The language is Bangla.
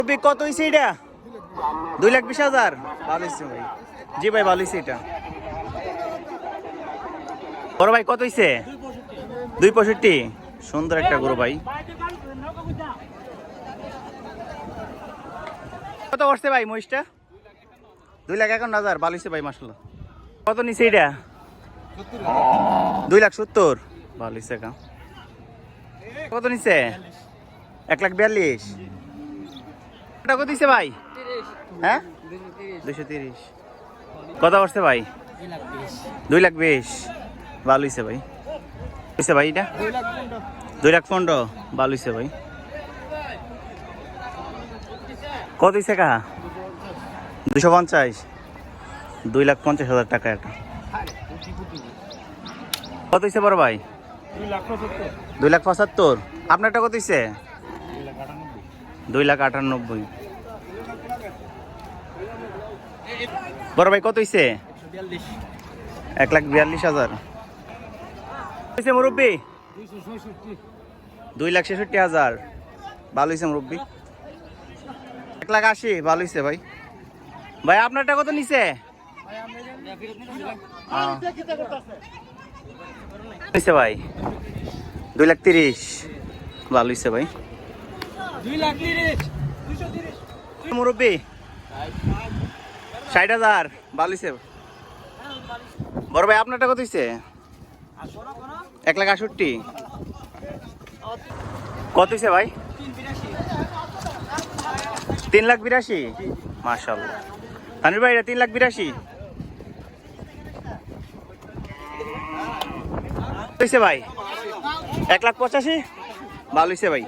কত হয়েছে এটা? 2,20,000। ভালো হয়েছে ভাই। জি ভাই ভালো হয়েছে এটা। বড় ভাই কত হয়েছে? 265। সুন্দর একটা গরু ভাই। কত করছে ভাই মহিষটা? 2,51,000। ভালো হয়েছে ভাই মাশাআল্লাহ। কত নিছে এটা? 2,70,000। ভালো হয়েছে কা। কত নিছে? 1,42,000। কত দিছে ভাই? হ্যাঁ 230। কত করছে ভাই? 2,20,000। ভালো হয়েছে ভাই। হয়েছে ভাই এটা 2,15,000। ভালো হয়েছে ভাই। কত হয়েছে কা? 250। 2,50,000 টাকা এটা। কত হয়েছে বড় ভাই? 2,75,000। আপনারটা কত হয়েছে? 2,98,000। বড় ভাই কত হয়েছে? 1,42,000 হয়েছে মুরব্বী। 2,66,000। ভালো হয়েছে মুরব্বী। 1,80,000। ভালো হয়েছে ভাই। ভাই আপনারটা কত নিছে? হয়েছে ভাই 2,30,000। ভালো হয়েছে ভাই। 2,30,000 মুরব্বী। 60,000। ভালো হয়েছে। বড় ভাই আপনারটা কত হয়েছে? 1,68,000। কত হয়েছে ভাই? 3,82,000। মাশাআল্লাহ। তানির ভাই এটা 3,82,000 হয়েছে ভাই। 1,85,000। ভালো হয়েছে ভাই।